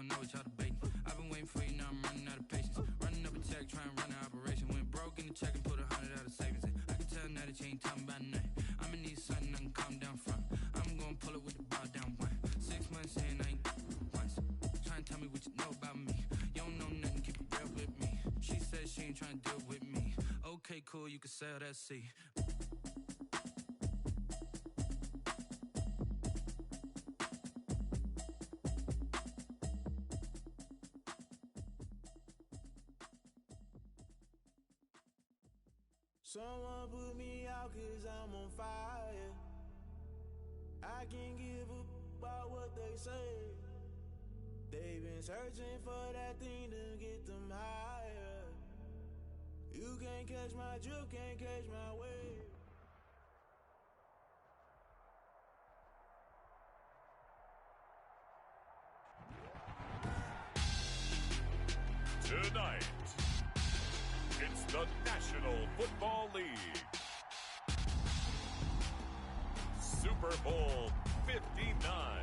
don't know what y'all debating. I've been waiting for you, now I'm running out of patience. Running up a check, trying to run an operation. Went broke in the check and put 100 out of savings in. I can tell now that you ain't talking about nothing. I'ma need something I can calm down from. I'm gonna pull it with the ball down one. 6 months in, I ain't once. Trying to tell me what you know about me. You don't know nothing, keep it real with me. She said she ain't trying to deal with me. Okay, cool, you can sell that seat. Someone put me out 'cause I'm on fire. I can't give up about what they say. They've been searching for that thing to get them higher. You can't catch my drift, can't catch my wave. Tonight, it's the National Football League. Super Bowl 59.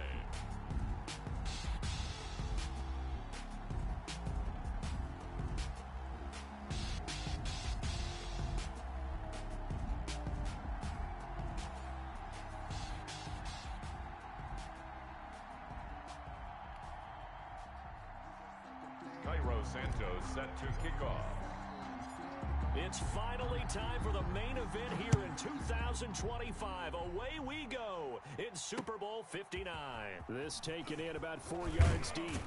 Santos set to kick off. It's finally time for the main event here in 2025. Away we go in Super Bowl 59. This taken in about 4 yards deep.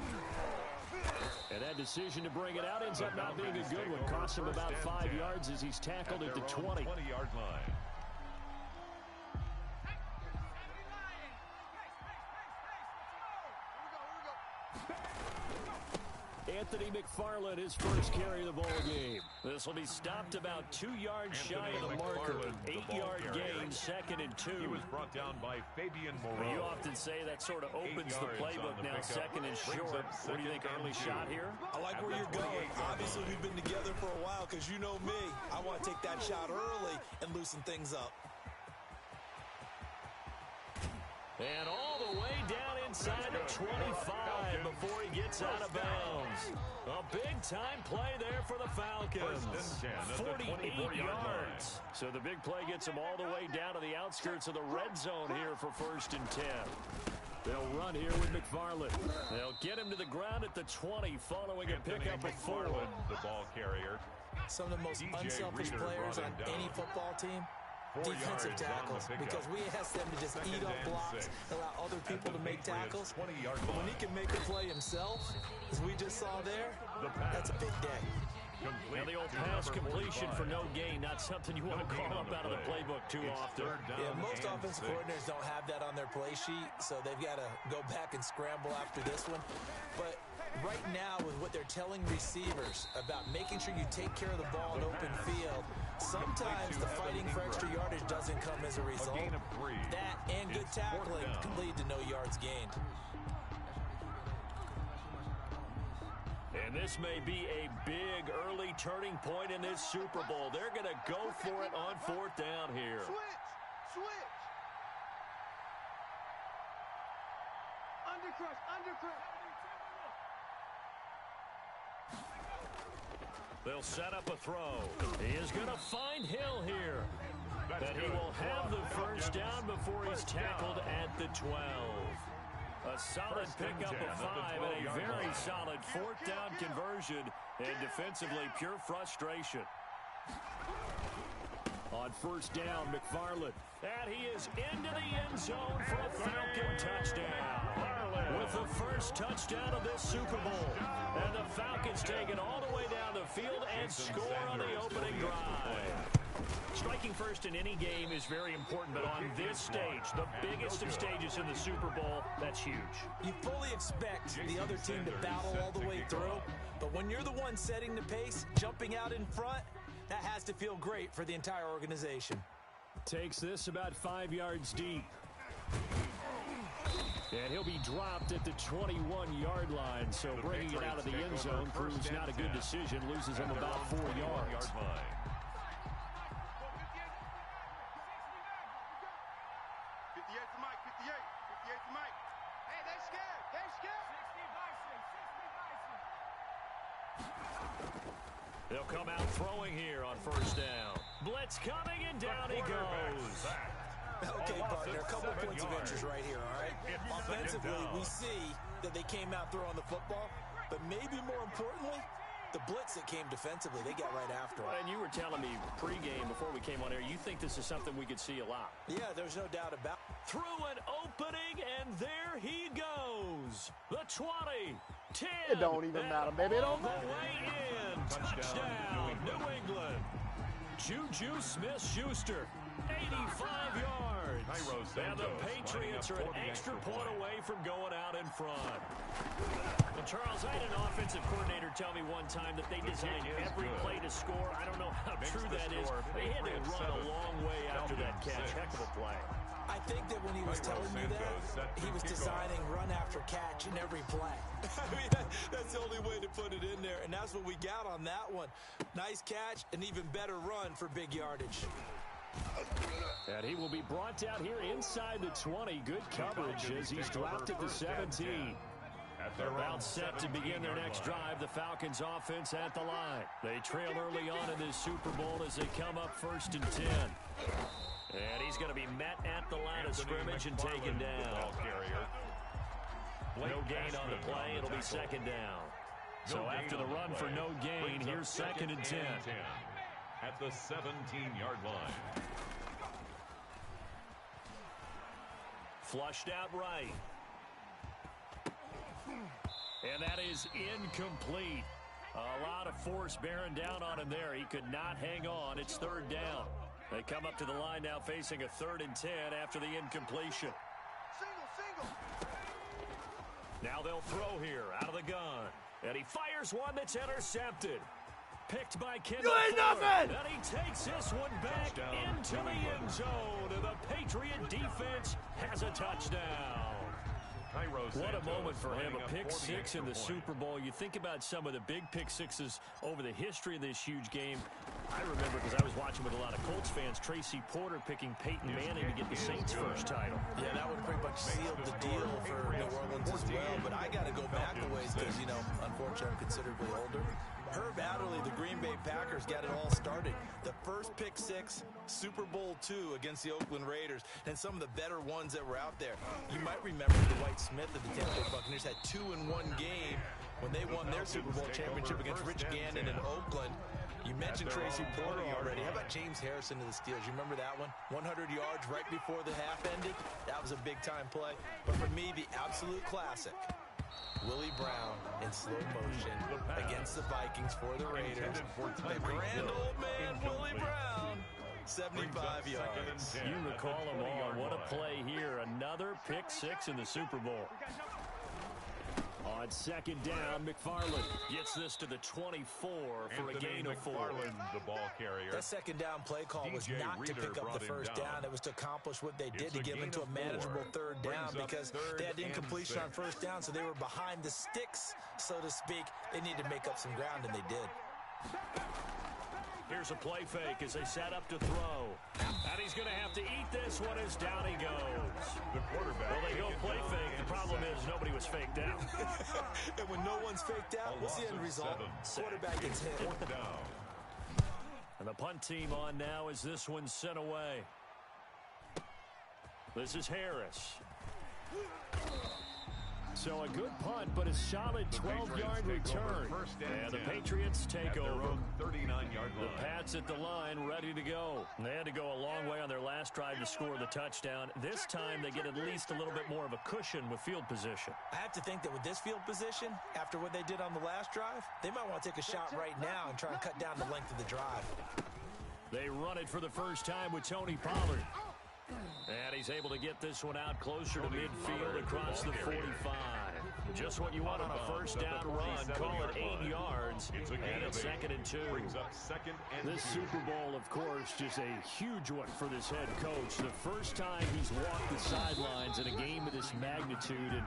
And that decision to bring it out ends up not being a good one. Cost him about 5 yards as he's tackled at the 20. 20-yard line. Anthony McFarland, his first carry of the ball game. This will be stopped about 2 yards shy of the marker. 8-yard gain, 2nd and 2. He was brought down by Fabian Moreau. You often say that sort of opens the playbook now, 2nd and short. What do you think, early shot here? I like where you're going. Obviously, we've been together for a while because you know me. I want to take that shot early and loosen things up. And all the way down inside the 25 before he gets out of bounds. A big-time play there for the Falcons. 48 yards. So the big play gets them all the way down to the outskirts of the red zone here for 1st and 10. They'll run here with McFarland. They'll get him to the ground at the 20 following a pickup of 4. The ball carrier. Some of the most unselfish players on any football team. Defensive tackles, because we ask them to just eat up blocks, allow other people to make tackles. But when he can make a play himself, as we just saw there, that's a big day. Now the old pass completion for no gain, not something you want to call up out of the playbook too often. Yeah, most offensive coordinators don't have that on their play sheet, so they've got to go back and scramble after this one. But right now, with what they're telling receivers about making sure you take care of the ball in open field, sometimes the fighting for extra yardage doesn't come as a result. That and good tackling can lead to no yards gained. And this may be a big early turning point in this Super Bowl. They're going to go for it on 4th down here. Switch. Undercrush. They'll set up a throw. He is going to find Hill here. But he will have the first down before he's tackled at the 12. A solid pickup of 5 and a very solid 4th down conversion, and defensively pure frustration. On 1st down, McFarland. And he is into the end zone for a Falcon touchdown. With the first touchdown of this Super Bowl. And the Falcons take it all the way down the field and score on the opening drive. Striking first in any game is very important, but on this stage, the biggest of stages in the Super Bowl, that's huge. You fully expect the other team to battle all the way through, but when you're the one setting the pace, jumping out in front, that has to feel great for the entire organization. Takes this about 5 yards deep. And he'll be dropped at the 21-yard line, so bringing it out of the end zone proves not a good decision, loses him about 4 yards. 58 to Mike. Hey, they're scared. They'll come out throwing here on first down. Blitz coming, and down he goes. Okay, partner, a couple points of interest right here, all right? Offensively, we see that they came out throwing the football, but maybe more importantly, the blitz that came defensively, they got right after it. And you were telling me pregame before we came on air, you think this is something we could see a lot. Yeah, there's no doubt about it. Through an opening, and there he goes. The 20, 10. It don't even matter, baby. It don't matter. All the way in. Touchdown, New England. Juju Smith-Schuster, 85 yards. And the Patriots are an extra point away from going out in front. And Charles, I had an offensive coordinator tell me one time that they designed every play to score. I don't know how true that is. They had to run a long way after that catch. Heck of a play. I think that when he was telling me that, he was designing run after catch in every play. I mean, that's the only way to put it in there, and that's what we got on that one. Nice catch, an even better run for big yardage. And he will be brought down here inside the 20. Good coverage as he's dropped at the 17. They're about set to begin their next drive. The Falcons offense at the line. They trail early on in this Super Bowl as they come up 1st and 10. And he's going to be met at the line of scrimmage and taken down. No gain on the play. It'll be 2nd down. So after the run for no gain, here's 2nd and 10. At the 17-yard line. Flushed out right. And that is incomplete. A lot of force bearing down on him there. He could not hang on. It's 3rd down. They come up to the line now facing a 3rd and 10 after the incompletion. Single. Now they'll throw here out of the gun. And he fires one that's intercepted. Picked by Kendall. You ain't nothing! And he takes this one back into the end zone. And the Patriot defense has a touchdown. What a moment for him, a pick 6 in the Super Bowl. You think about some of the big pick 6s over the history of this huge game. I remember, because I was watching with a lot of Colts fans, Tracy Porter picking Peyton Manning to get the Saints' first title. Yeah, that would pretty much seal the deal for New Orleans as well. But I got to go back a ways because, you know, unfortunately I'm considerably older. Herb Adderley, the Green Bay Packers, got it all started. The first pick 6, Super Bowl II against the Oakland Raiders, and some of the better ones that were out there. You might remember Dwight Smith of the Tampa Bay Buccaneers had 2 in one game when they won their Super Bowl championship against Rich Gannon in Oakland. You mentioned Tracy Porter already. How about James Harrison to the Steelers? You remember that one? 100 yards right before the half ended. That was a big-time play. But for me, the absolute classic, Willie Brown in slow motion against the Vikings for the Raiders. The grand old man, Willie Brown, 75 yards. You recall them all. What a play here. Another pick 6 in the Super Bowl. On 2nd down, McFarland gets this to the 24 for a gain of 4. The ball carrier. That 2nd down play call was not to pick up the first down. It was to accomplish what they did to get them into a manageable 3rd down because they had incompletion on 1st down, so they were behind the sticks, so to speak. They needed to make up some ground, and they did. Here's a play fake as they set up to throw. And he's going to have to eat this one as down he goes. The quarterback. Well, they go play fake. The problem is nobody was faked out. And when no one's faked out, what's the end result? Quarterback gets hit. 4th down. And the punt team on now as this one's sent away. This is Harris. So a good punt, but a solid 12-yard return. And the Patriots take over. 39-yard line. The Pats at the line, ready to go. They had to go a long way on their last drive to score the touchdown. This time, they get at least a little bit more of a cushion with field position. I have to think that with this field position, after what they did on the last drive, they might want to take a shot right now and try and cut down the length of the drive. They run it for the first time with Tony Pollard. And he's able to get this one out closer to midfield across the 45. Just what you want on a first down run. Call it 8 yards. And it's 2nd and 2. This Super Bowl, of course, just a huge one for this head coach. The first time he's walked the sidelines in a game of this magnitude. And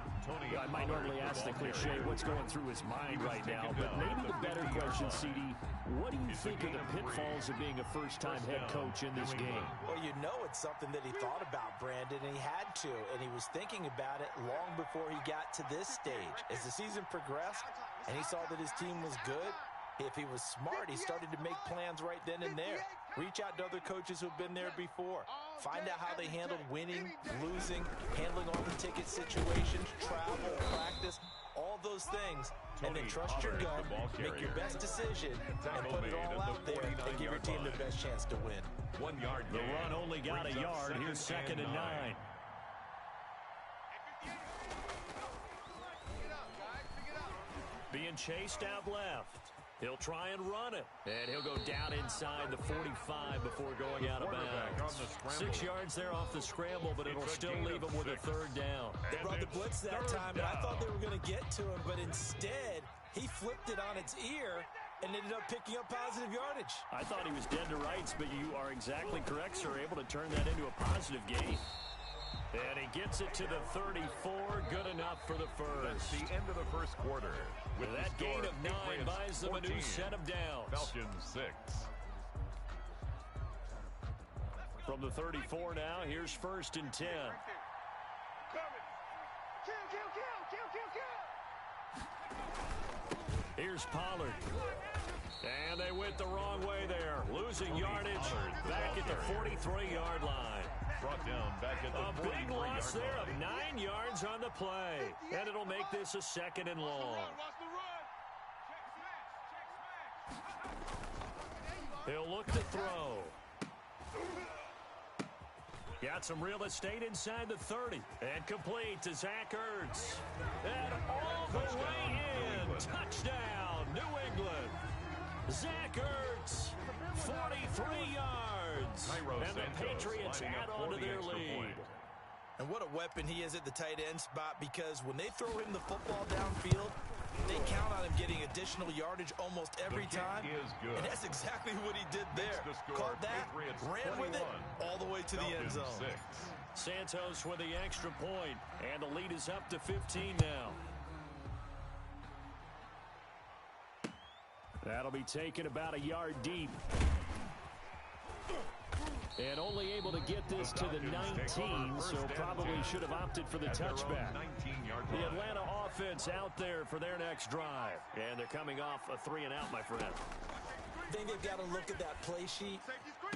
I might normally ask the cliche, what's going through his mind right now? But maybe the better question, CD, what do you think of the pitfalls of being a first-time head coach in this game? Well, you know it's something that he thought about, Brandon, and he had to. And he was thinking about it long before he got to this stage. As the season progressed and he saw that his team was good, If he was smart, he started to make plans right then and there. Reach out to other coaches who've been there before. Find out how they handled winning, losing, handling all the ticket situations, travel, practice, all those things. And then trust your gut, make your best decision, and put it all out there and give your team the best chance to win. 1 yard. The run only got a yard. Here's 2nd and 9. Being chased out left. He'll try and run it. And he'll go down inside the 45 before going out of bounds. 6 yards there off the scramble, but it'll still leave him with a 3rd down. They brought the blitz that time, and I thought they were going to get to him, but instead, he flipped it on its ear and ended up picking up positive yardage. I thought he was dead to rights, but you are exactly correct, sir. Able to turn that into a positive gain. And he gets it to the 34. Good enough for the first. That's the end of the first quarter. With that gain of 9 buys them 14. a new set of downs. Falcons 6. From the 34 now, here's 1st and 10. Here's Pollard. And they went the wrong way there. Losing yardage back at the 43-yard line. Brought down back at the A big loss there of 9 yards on the play. And it'll make this a 2nd and long. He'll look to throw. Got some real estate inside the 30. And complete to Zach Ertz. And all the way in. Touchdown, New England. Zach Ertz, 43 yards. And the Patriots add on to their lead. And what a weapon he is at the tight end spot, because when they throw him the football downfield, they count on him getting additional yardage almost every time. And that's exactly what he did there. Caught that, ran with it, all the way to the end zone. Santos with the extra point, and the lead is up to 15 now. That'll be taken about a yard deep. And only able to get this to the 19, so probably should have opted for the touchback. The Atlanta offense out there for their next drive. And they're coming off a 3-and-out, my friend. I think they've got to look at that play sheet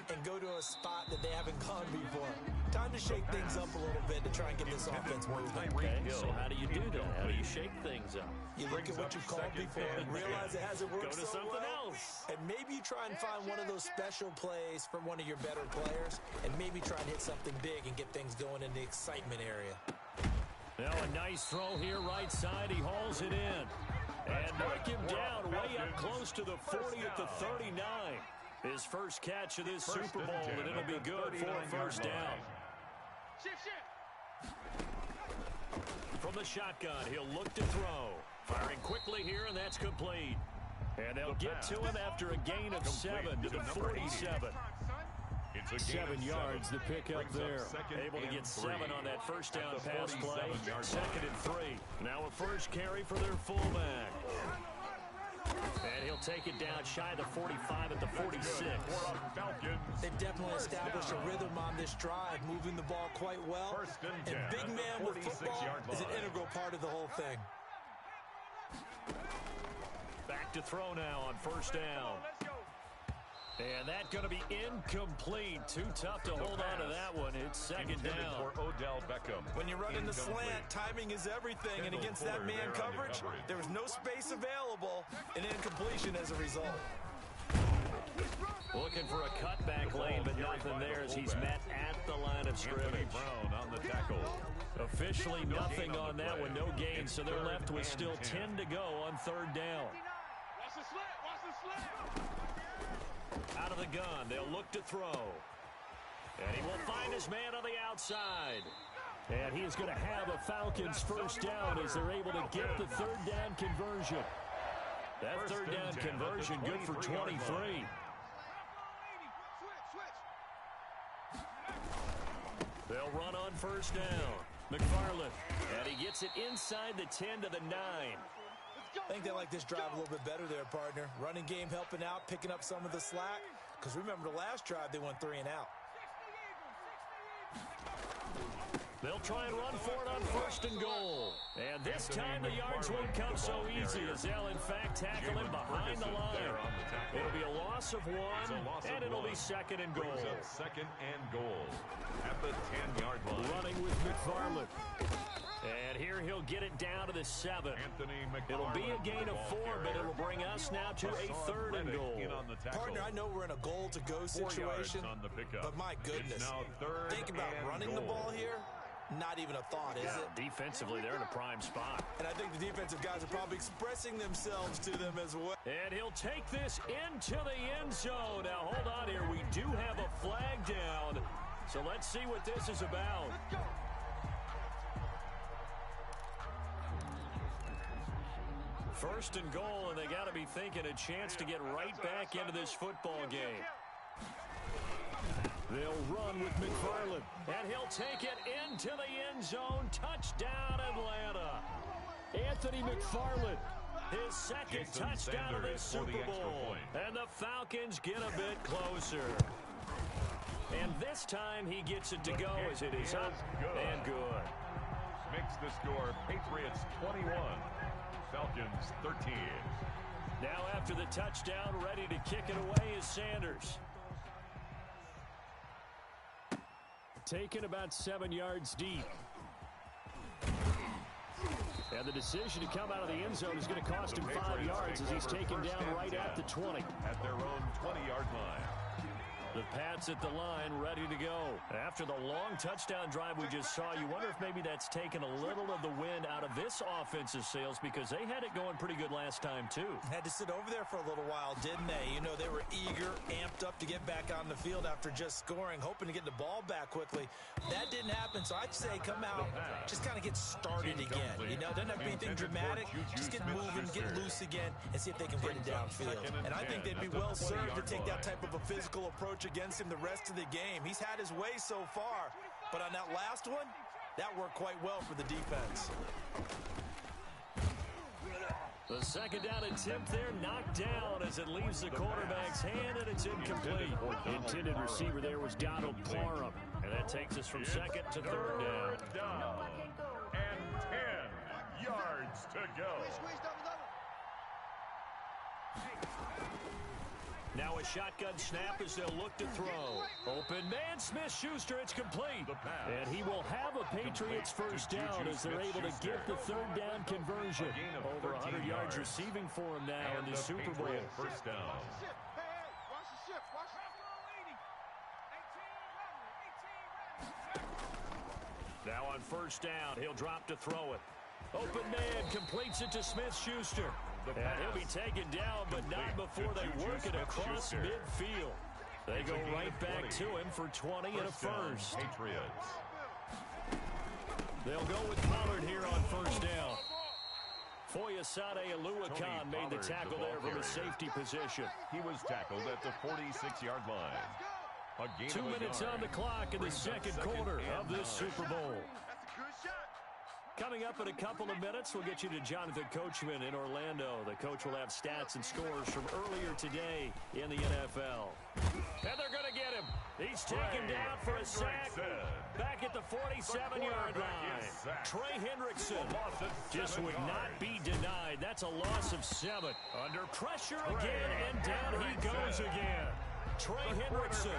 and go to a spot that they haven't gone before. Time to shake things up a little bit to try and get this offense moving. Okay, so how do you do that? How do you shake things up? You look at what you've called before and realize it hasn't worked so well. Go to something else. And maybe you try and find one of those special plays from one of your better players, and maybe try and hit something big and get things going in the excitement area. Now a nice throw here, right side. He hauls it in. And knock him down way up close to the 40 at the 39. His first catch of this Super Bowl, and it'll be good for a first down. From the shotgun, he'll look to throw. Firing quickly here, and that's complete. And they'll get to him after a gain of 7 to the 47. 7 yards the pick up there. Able to get 7 on that first down pass play. 2nd and 3. Now a first carry for their fullback. And he'll take it down shy of the 45 at the 46. They've definitely established a rhythm on this drive, moving the ball quite well. And big man with football is an integral part of the whole thing. Back to throw now on first down. And that's going to be incomplete. Too tough to hold on to that one. It's 2nd down. For Odell Beckham. When you're running the slant, timing is everything. And against that man coverage, there was no space available. An incompletion as a result. Looking for a cutback lane, but nothing there as he's met at the line of scrimmage. Brown on the tackle. Officially nothing on that one. No gain, so they're left with still 10 to go on 3rd down. Watch the slant. Watch the slant. Out of the gun, they'll look to throw. And he will find his man on the outside. And he is going to have a Falcons first down as they're able to get the 3rd down conversion. That 3rd down conversion good for 23. They'll run on first down. McFarland. And he gets it inside the 10 to the 9. I think they like this drive a little bit better there, partner. Running game helping out, picking up some of the slack. Because remember the last drive, they went 3-and-out. They'll try and run for it on 1st and goal. And this time the yards won't come so easy as they'll, in fact, tackle him behind the line. It'll be a loss of 1, and it'll be 2nd and goal. 2nd and goal at the 10-yard line. Running with McFarland. And here he'll get it down to the 7. It'll be a gain of 4, but it'll bring us now to a 3rd and goal. Partner, I know we're in a goal-to-go situation, but my goodness, think about running the ball here. Not even a thought, is it? Defensively, they're in a prime spot. And I think the defensive guys are probably expressing themselves to them as well. And he'll take this into the end zone. Now, hold on here. We do have a flag down. So let's see what this is about. First and goal, and they got to be thinking a chance to get right back into this football game. They'll run with McFarland, and he'll take it into the end zone. Touchdown, Atlanta. Anthony McFarland, his 2nd touchdown of this Super Bowl. And the Falcons get a bit closer. And this time he gets it to go as it is up and good. Makes the score Patriots 21, Falcons 13. Now after the touchdown, ready to kick it away is Sanders. Taken about 7 yards deep. And the decision to come out of the end zone is going to cost him 5 yards as he's taken down right at the 20. At their own 20-yard line. The Pats at the line, ready to go. After the long touchdown drive we just saw, you wonder if maybe that's taken a little of the wind out of this offensive sails because they had it going pretty good last time, too. Had to sit over there for a little while, didn't they? You know, they were eager, amped up to get back on the field after just scoring, hoping to get the ball back quickly. That didn't happen, so I'd say come out, just kind of get started again. You know, doesn't have to be anything dramatic. Just get moving, get loose again, and see if they can get it downfield. And I think they'd be well served to take that type of a physical approach against him the rest of the game. He's had his way so far, but on that last one, that worked quite well for the defense. The second down attempt there knocked down as it leaves the quarterback's hand, and it's incomplete. The intended receiver there was Donald Parham, and that takes us from 2nd to 3rd down. And 10 yards to go. Now a shotgun snap as they'll look to throw. Open man, Smith-Schuster, it's complete. And he will have a Patriots first down as they're able to get the 3rd down conversion. Over 100 yards receiving for him now in the Super Bowl. First down. Now on 1st down, he'll drop to throw it. Open man completes it to Smith-Schuster. And he'll be taken down, but not before they work it across midfield. They go right back to him for 20 and a first. Patriots. They'll go with Pollard here on 1st down. Foyesade Aluakan made the tackle there from a safety position. He was tackled at the 46-yard line. 2 minutes on the clock in the 2nd quarter of this Super Bowl. Coming up in a couple of minutes, we'll get you to Jonathan Coachman in Orlando. The coach will have stats and scores from earlier today in the NFL. And they're going to get him. He's taken down for a sack. Back at the 47-yard line. Trey Hendrickson just would not be denied. That's a loss of 7. Under pressure again, and down he goes again. Trey Hendrickson,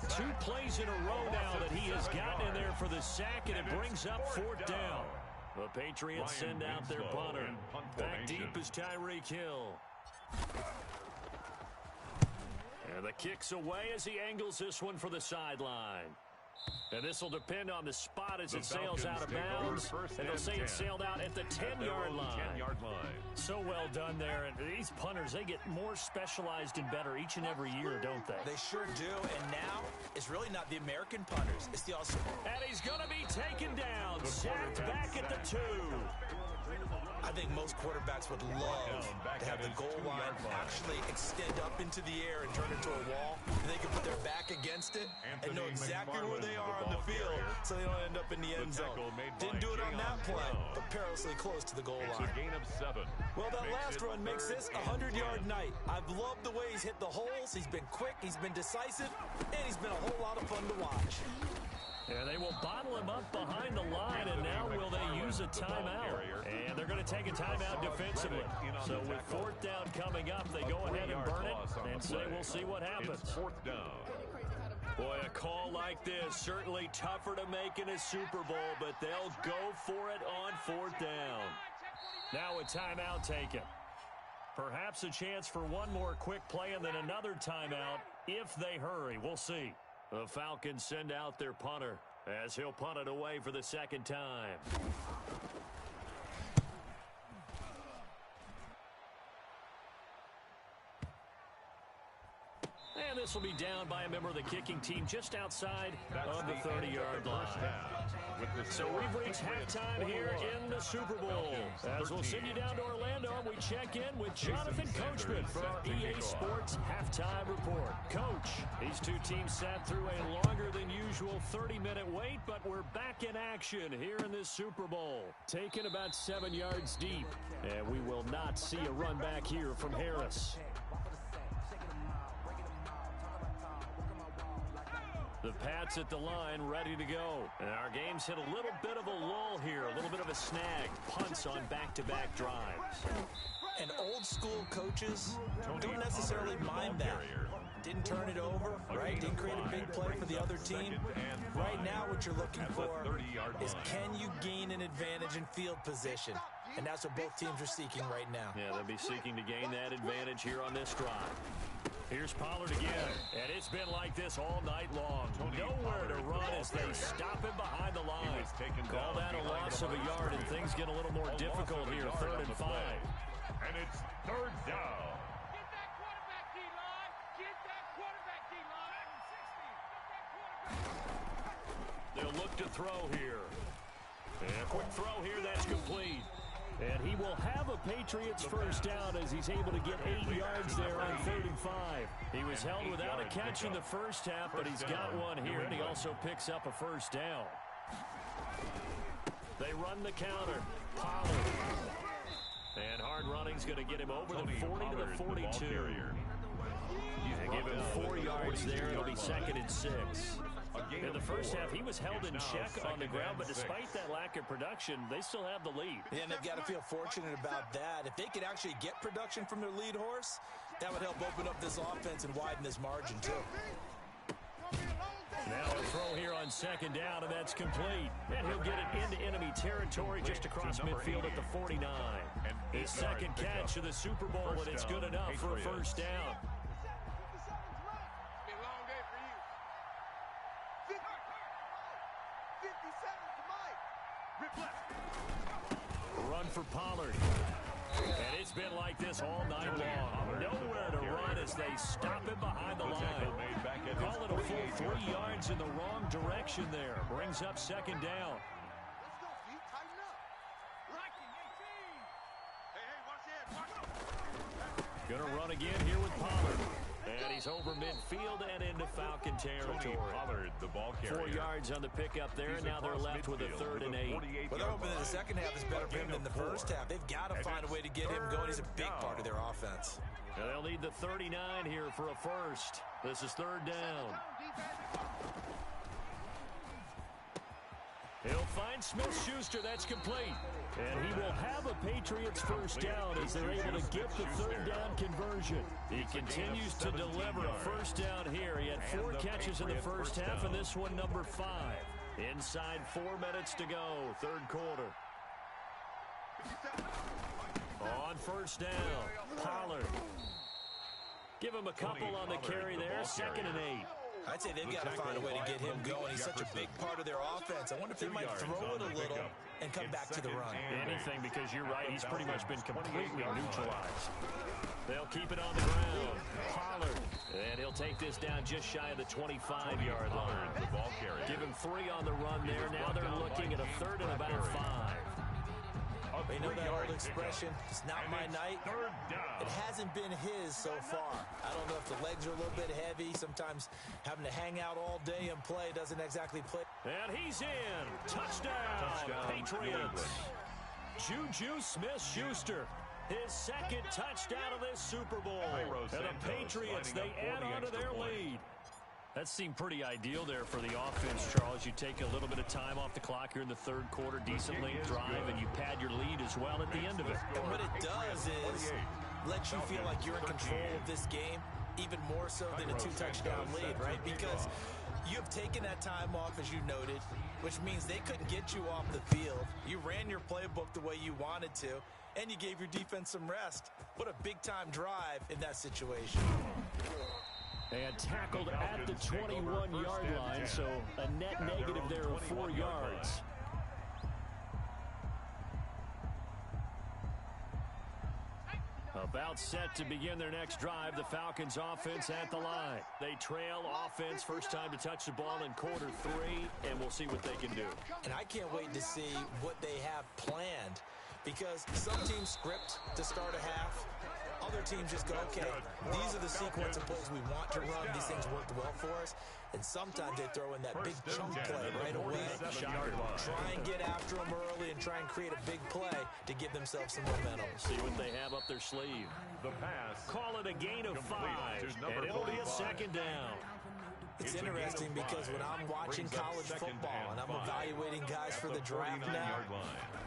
2 plays in a row now that he has gotten in there for the sack, and it brings up 4th down. The Patriots send out their punter. Back deep is Tyreek Hill. And the kick's away as he angles this one for the sideline. And this will depend on the spot as it sails out of bounds. And they'll say it sailed out at the 10-yard line. So well done there. And these punters, they get more specialized and better each and every year, don't they? They sure do. And now, it's really not the American punters. It's the also. And he's going to be taken down. Sacked back at the 2. I think most quarterbacks would love to have the goal line actually extend up into the air and turn into a wall. And they can put their back against it and know exactly where they are on the field so they don't end up in the end zone. Didn't do it on that play, but perilously close to the goal line. Well, that last run makes this a 100-yard night. I've loved the way he's hit the holes. He's been quick, he's been decisive, and he's been a whole lot of fun to watch. And they will bottle him up behind the line, and now will they use a timeout? And they're going to take a timeout defensively. So with fourth down coming up, they go ahead and burn it and say we'll see what happens. It's fourth down. Boy, a call like this, certainly tougher to make in a Super Bowl, but they'll go for it on fourth down. Now a timeout taken. Perhaps a chance for one more quick play and then another timeout if they hurry. We'll see. The Falcons send out their punter as he'll punt it away for the second time. And this will be down by a member of the kicking team just outside of the 30-yard line. So we've reached halftime here in the Super Bowl. As we'll send you down to Orlando, we check in with Jonathan Coachman for our EA Sports Halftime Report. Coach, these two teams sat through a longer than usual 30-minute wait, but we're back in action here in this Super Bowl. Taken about 7 yards deep, and we will not see a run back here from Harris. The Pats at the line, ready to go. And our game's hit a little bit of a lull here, a little bit of a snag. Punts on back-to-back drives. And old-school coaches don't necessarily mind that. Didn't turn it over, right? Didn't create a big play for the other team. Right now what you're looking for is can you gain an advantage in field position? And that's what both teams are seeking right now. Yeah, they'll be seeking to gain that advantage here on this drive. Here's Pollard again, and it's been like this all night long. Nowhere to run as they stop him behind the line. Call that a loss of a yard, and things get a little more difficult here, 3rd and 5. And it's third down. Get that quarterback, D-line. Get that quarterback, D-line. They'll look to throw here. And a quick throw here, that's complete. And he will have a Patriots first down as he's able to get 8 yards there on 3rd and 5. He was held without a catch in the first half, but he's got one here, and he also picks up a first down. They run the counter. Pollard. And hard running's going to get him over the 40 to the 42. And give him 4 yards there. It'll be 2nd and 6. In the first half, he was held in check on the ground, but despite that lack of production, they still have the lead. Yeah, and they've got to feel fortunate about that. If they could actually get production from their lead horse, that would help open up this offense and widen this margin, too. Now a throw here on 2nd down, and that's complete. And he'll get it into enemy territory just across midfield at the 49. His second catch of the Super Bowl, and it's good enough for a first down. Run for Pollard. And it's been like this all night long. Nowhere to run as they stop him behind the line. Call it a full 3 yards in the wrong direction there. Brings up 2nd down. Gonna run again here with Pollard. And he's over midfield and into Falcon territory. Pollard, the ball carrier. 4 yards on the pickup there, and now they're left with a 3rd and 8. Well, they're hoping that the second half is better for him than the first half. They've got to find a way to get him going. He's a big part of their offense. Now they'll need the 39 here for a first. This is 3rd down. He'll find Smith-Schuster. That's complete. And he will have a Patriots first down as they're able to get the 3rd down conversion. He continues to deliver a first down here. He had 4 catches in the first half, and this one number 5. Inside 4 minutes to go, 3rd quarter. On first down, Pollard. Give him a couple on the carry there, 2nd and 8. I'd say they've got to find a way to get him going. He's such a big part of their offense. I wonder if they might throw it a little and come back to the run. Anything, because you're right, he's pretty much been completely neutralized. They'll keep it on the ground. Pollard. And he'll take this down just shy of the 25-yard line. Give him 3 on the run there. Now they're looking at a 3rd and about 5. They know that old expression, it's not my night. It hasn't been his so far. I don't know if the legs are a little bit heavy. Sometimes having to hang out all day and play doesn't exactly play. And he's in. Touchdown, Patriots. Juju Smith-Schuster. His 2nd touchdown of this Super Bowl. And the Patriots, they add on to their lead. That seemed pretty ideal there for the offense, Charles. You take a little bit of time off the clock here in the third quarter, decent length drive, and you pad your lead as well at the end of it. And what it does is let you feel like you're in control of this game, even more so than a 2-touchdown lead, right? Because you have taken that time off, as you noted, which means they couldn't get you off the field. You ran your playbook the way you wanted to, and you gave your defense some rest. What a big-time drive in that situation. And tackled at the 21-yard line, so a net negative there of 4 yards. About set to begin their next drive, the Falcons offense at the line. They trail offense, first time to touch the ball in quarter 3, and we'll see what they can do. And I can't wait to see what they have planned, because some teams script to start a half. Other teams just go, okay, these are the sequence of plays we want to run. These things worked well for us. And sometimes they throw in that big chunk play right away. Try and get after them early and try and create a big play to give themselves some momentum. See what they have up their sleeve. The pass. Call it a gain of 5, and it'll be a second down. It's interesting because when I'm watching college football and I'm evaluating guys for the draft now,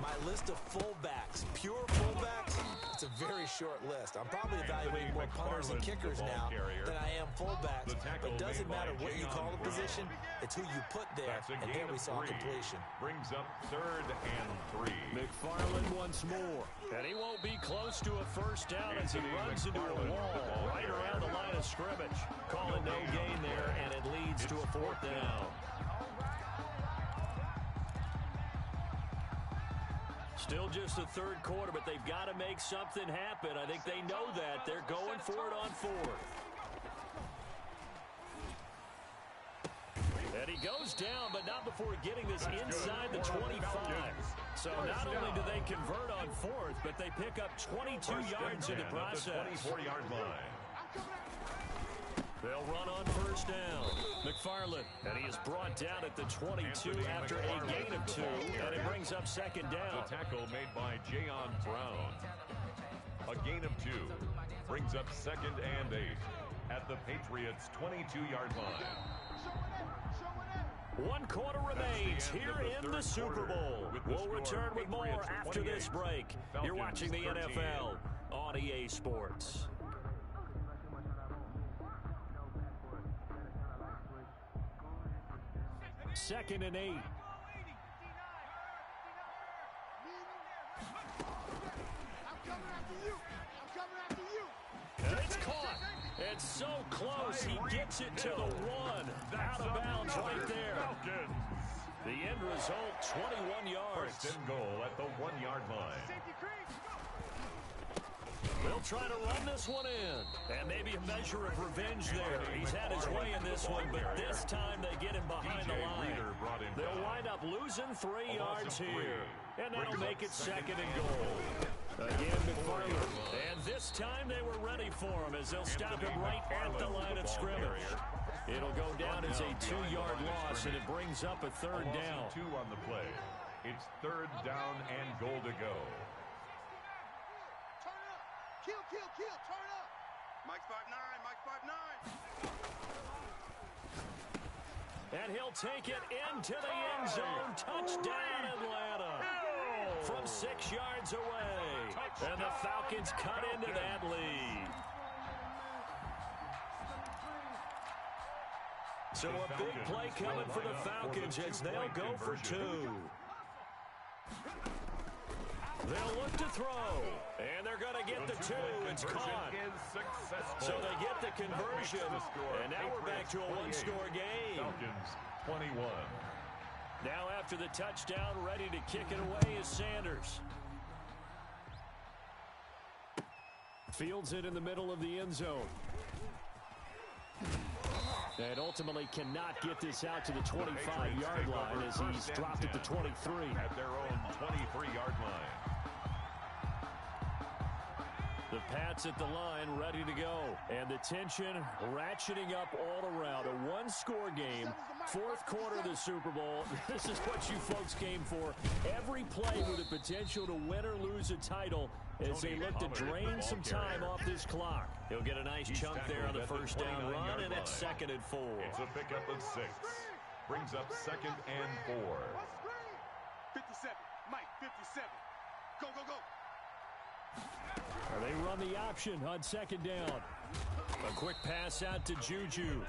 my list of fullbacks, pure fullbacks, it's a very short list. I'm probably evaluating more punters and kickers now than I am fullbacks. But it doesn't matter what you call the position, it's who you put there. And there we saw completion. Brings up 3rd and 3. McFarland once more. And he won't be close to a first down as he runs into a wall right around the line of scrimmage. Call it no gain there, and it leads to a 4th down. Still just the third quarter, but they've got to make something happen. I think they know that. They're going for it on 4th. And he goes down, but not before getting this inside the 25. So not only do they convert on 4th, but they pick up 22 yards in the process. 24-yard line. They'll run on first down. McFarland, and he is brought down at the 22 after a gain of 2, and it brings up second down. The tackle made by Jayon Brown. A gain of 2 brings up 2nd and 8 at the Patriots' 22-yard line. 1 quarter remains here in the Super Bowl. We'll return with more after this break. You're watching the NFL on EA Sports. 2nd and 8. And it's caught. It's so close. He gets it to the 1. Out of bounds right there. The end result, 21 yards. 1st and goal at the 1-yard line. They'll try to run this one in. And maybe a measure of revenge there. He's had his way in this one, but this time they get him behind the line. They'll wind up losing 3 yards here. And that'll make it 2nd and goal. Again, McFarland. And this time they were ready for him as they'll stop him right at the line of scrimmage. It'll go down as a 2-yard loss, and it brings up a 3rd down. 2 on the play. It's 3rd down and goal to go. Kill, turn up. Mike's 5'9", Mike's 5'9". And he'll take it into the end zone. Touchdown, Atlanta. From 6 yards away. And the Falcons cut into that lead. So a big play coming for the Falcons as they'll go for 2. They'll look to throw, and they're going to get the 2. It's caught. So they get the conversion, and now we're back to a 1-score game. Falcons 21. Now after the touchdown, ready to kick it away is Sanders. Fields it in the middle of the end zone. And ultimately cannot get this out to the 25-yard line as he's dropped at the 23. At their own 23-yard line. The Pats at the line, ready to go. And the tension ratcheting up all around. A one-score game, fourth quarter of the Super Bowl. This is what you folks came for. Every play with the potential to win or lose a title as they look to drain some time off this clock. He'll get a nice chunk there on the first down run, and it's 2nd and 4. It's a pickup of 6. Brings up 2nd and 4. 57. Mike, 57. Go, go, go. They run the option on 2nd down. A quick pass out to Juju.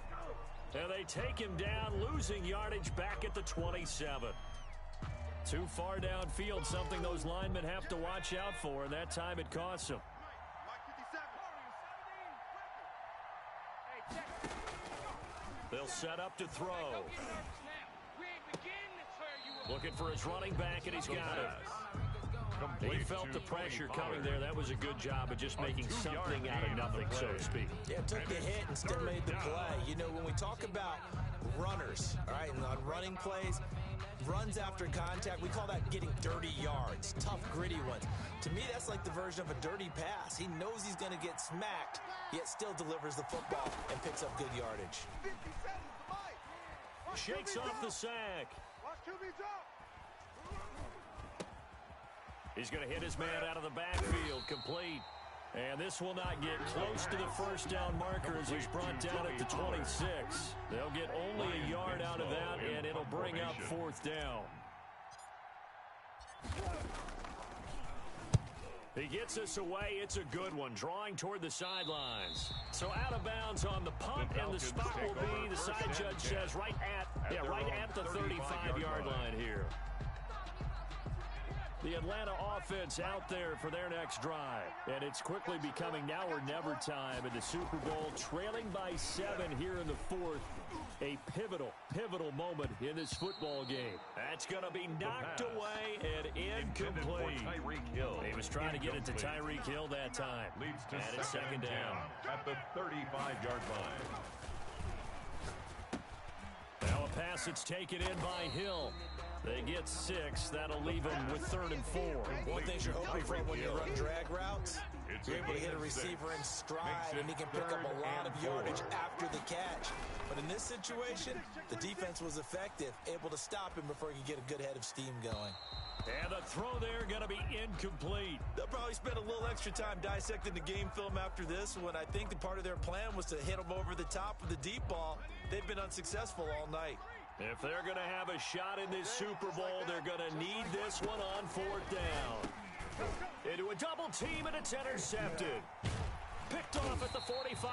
And they take him down, losing yardage back at the 27. Too far downfield, something those linemen have to watch out for, and that time it costs them. They'll set up to throw. Looking for his running back, and he's got it. He felt the pressure coming there. That was a good job of just making something out of nothing, so to speak. Yeah, took the hit and still made the play. You know, when we talk about runners, all right, and on running plays, runs after contact, we call that getting dirty yards, tough, gritty ones. To me, that's like the version of a dirty pass. He knows he's going to get smacked, yet still delivers the football and picks up good yardage. Shakes off the sack. He's going to hit his man out of the backfield, complete. And this will not get close to the first down marker as he's brought down at the 26. They'll get only a yard out of that, and it'll bring up 4th down. He gets us away. It's a good one, drawing toward the sidelines. So out of bounds on the punt, and the spot will be, the side judge says, right at the 35-yard line here. The Atlanta offense out there for their next drive. And it's quickly becoming now or never time in the Super Bowl, trailing by 7 here in the 4th. A pivotal moment in this football game. That's going to be knocked away and incomplete. He was trying to get it to Tyreek Hill that time. And it's 2nd down. At the 35-yard line. Now a pass that's taken in by Hill. They get 6. That'll leave them with 3rd and 4. One thing you're hoping for when you run drag routes, you're able to hit a receiver in stride, and he can pick up a lot of yardage after the catch. But in this situation, the defense was effective, able to stop him before he could get a good head of steam going. And the throw there going to be incomplete. They'll probably spend a little extra time dissecting the game film after this one. I think the part of their plan was to hit him over the top with the deep ball. They've been unsuccessful all night. If they're going to have a shot in this Super Bowl, they're going to need this one on 4th down. Into a double team, and it's intercepted. Picked off at the 45.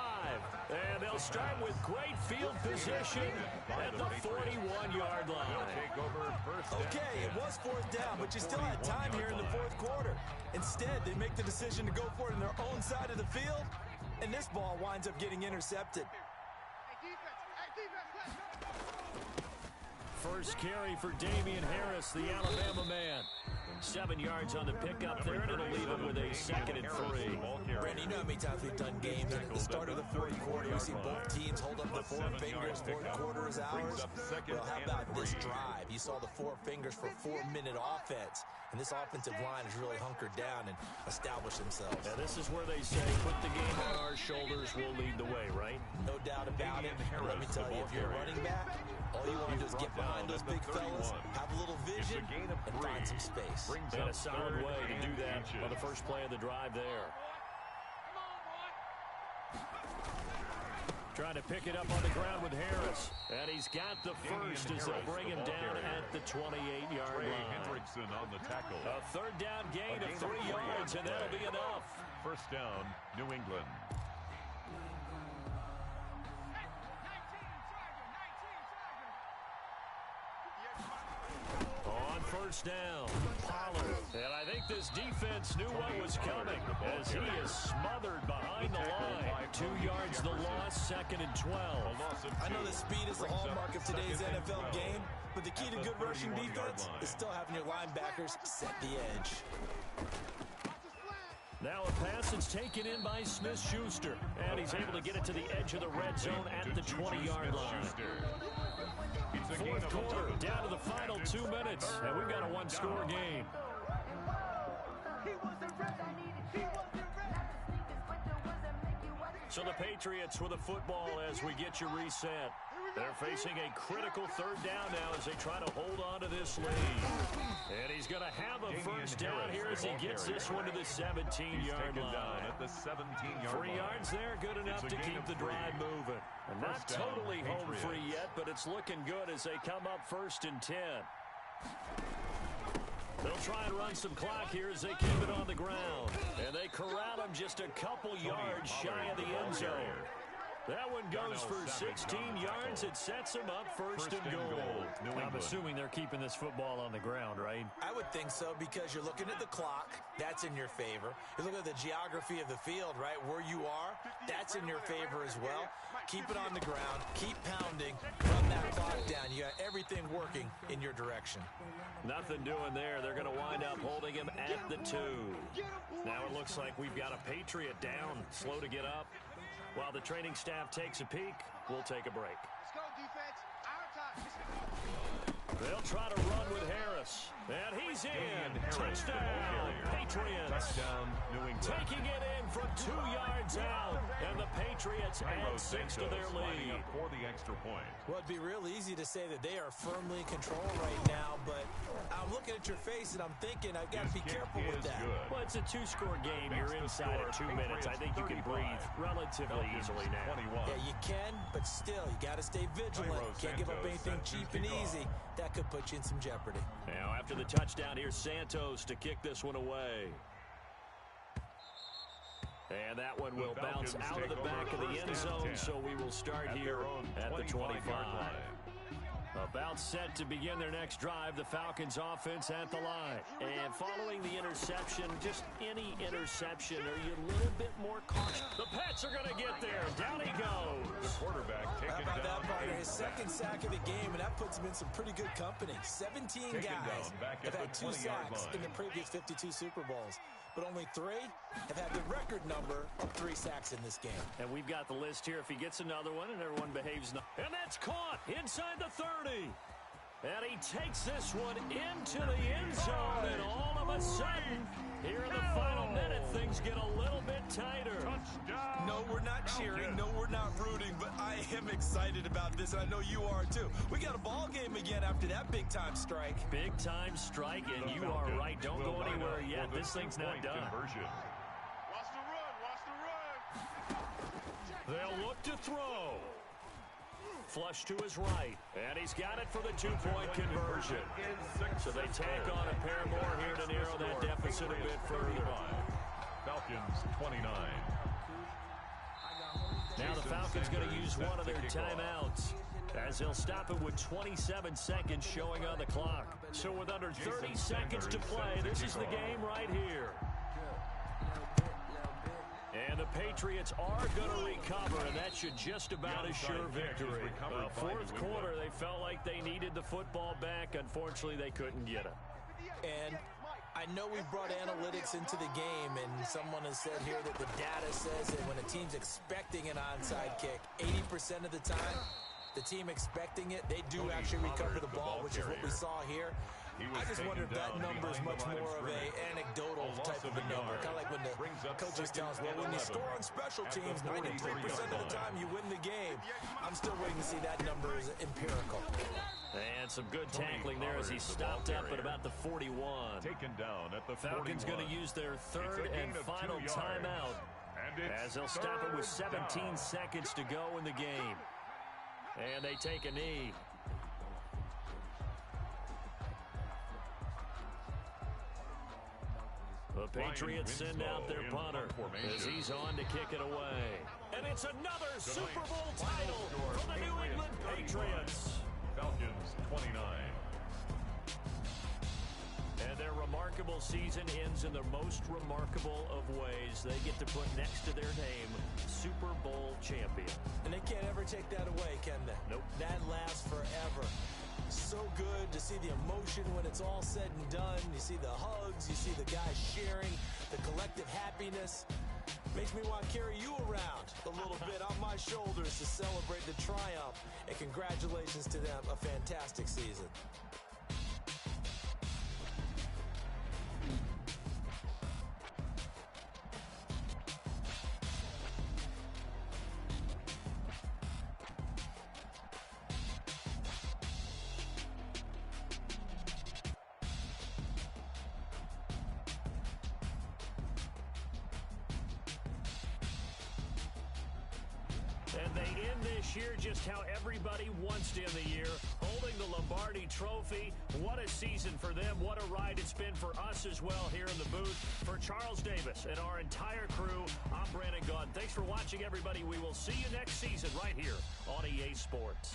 And they'll start with great field position at the 41-yard line. Okay, it was 4th down, but you still had time here in the 4th quarter. Instead, they make the decision to go for it on their own side of the field, and this ball winds up getting intercepted. First carry for Damian Harris, the Alabama man. 7 yards on the pickup there, and it'll leave him with a 2nd and 3. Brandon, you know how many times we've done games, and at the start of the 4th quarter, you see both teams hold up the 4 fingers, 4th quarter is ours. Well, how about this drive? You saw the 4 fingers for 4-minute offense, and this offensive line has really hunkered down and established themselves. Now, this is where they say, put the game on our shoulders, we'll lead the way, right? No doubt about it. And let me tell you, if you're a running back, all you want to do is get behind those big fellas, have a little vision, and find some space. And a solid way to do that on the first play of the drive there. Trying to pick it up on the ground with Harris. And he's got the first as they bring him down at the 28-yard line. Hendrickson on the tackle. A 3rd down gain of 3 yards, and that'll be enough. First down, New England. On first down, Pollard. And I think this defense knew what was coming as he is smothered behind the line. 2 yards the loss, 2nd and 12. I know that speed is the hallmark of today's NFL game, but the key to good rushing defense is still having your linebackers set the edge. Now a pass that's taken in by Smith-Schuster, and he's able to get it to the edge of the red zone at the 20-yard line. 4th quarter, down to the final 2 minutes, and we've got a one-score game. So the Patriots with the football as we get you reset. They're facing a critical third down now as they try to hold on to this lead. And he's going to have a first down here as he gets this one to the 17-yard line. At the 17-yard 3 yards there, good enough to keep the drive moving. And not totally home free yet, but it's looking good as they come up 1st and 10. They'll try and run some clock here as they keep it on the ground. And they corral him just a couple yards shy of the end zone. That one goes for 16 yards. It sets them up first and goal. I'm assuming they're keeping this football on the ground, right? I would think so because you're looking at the clock. That's in your favor. You look at the geography of the field, right? Where you are, that's in your favor as well. Keep it on the ground. Keep pounding. Run that clock down. You got everything working in your direction. Nothing doing there. They're going to wind up holding him at the 2. Now it looks like we've got a Patriot down. Slow to get up. While the training staff takes a peek, we'll take a break. Let's go, defense. Our time. They'll try to run with Harris. And he's in. Touchdown, Patriots. Touchdown, New England. Taking it in from 2 yards out. And the Patriots add 6 to their lead. For the extra point. Well, it'd be real easy to say that they are firmly in control right now, but I'm looking at your face and I'm thinking I've got to be careful with that. Well, it's a 2-score game. You're inside at 2 minutes. I think you can breathe relatively easily now. Yeah, you can, but still, you got to stay vigilant. Can't give up anything cheap and easy. That could put you in some jeopardy. Now, after the touchdown, here's Santos to kick this one away. And that one will bounce out of the back of the end zone, so we will start here at the 25. About set to begin their next drive, the Falcons offense at the line. And following the interception, just any interception, are you a little bit more cautious? The Pats are going to get there. Down he goes. The quarterback taken How about down. that, partner? His second sack of the game, and that puts him in some pretty good company. 17 guys have had 2 sacks in the previous 52 Super Bowls. But only 3 have had the record number of 3 sacks in this game. And we've got the list here. If he gets another one and everyone behaves. And that's caught inside the 30. And he takes this one into the end zone. And all of a sudden, here in the final minute, things get a little bit tighter. Touchdown. No, we're not cheering. No, we're not rooting. But I am excited about this, and I know you are too. We got a ball game again after that big-time strike. Big-time strike, and you are right. Don't go anywhere yet. This thing's not done. Watch the run. Watch the run. They'll look to throw. Flush to his right, and he's got it for the 2-point conversion. So they tack on a pair more here to narrow that deficit a bit further. Falcons 29. Now the Falcons going to use one of their timeouts, as they'll stop it with 27 seconds showing on the clock. So with under 30 seconds to play, this is the game right here. And the Patriots are going to recover, and that should just about assure victory. Fourth quarter, they felt like they needed the football back. Unfortunately, they couldn't get it. And I know we've brought analytics into the game, and someone has said here that the data says that when a team's expecting an onside kick, 80% of the time, the team expecting it, they do actually recover the ball, which is what we saw here. I just wonder if that number is much more of an anecdotal type of a number. Kind of like when the coaches tell us, well, when you score on special teams, 93% of the time you win the game. I'm still waiting to see that number is empirical. And some good tackling there as he stopped up at about the 41. Taken down at the Falcons going to use their third and final timeout, as they'll stop it with 17 seconds to go in the game. And they take a knee. The Patriots send out their punter as he's on to kick it away. And it's another Super Bowl title for the New England Patriots. Falcons 29. And their remarkable season ends in the most remarkable of ways. They get to put next to their name, Super Bowl champion. And they can't ever take that away, can they? Nope. That lasts forever. So good to see the emotion when it's all said and done. You see the hugs, you see the guys sharing, the collective happiness. Makes me want to carry you around a little bit on my shoulders to celebrate the triumph. And congratulations to them, a fantastic season. they end this year just how everybody wants to end the year, holding the Lombardi Trophy. What a season for them. What a ride it's been for us as well here in the booth. For Charles Davis and our entire crew, I'm Brandon Gaudin. Thanks for watching, everybody. We will see you next season right here on EA Sports.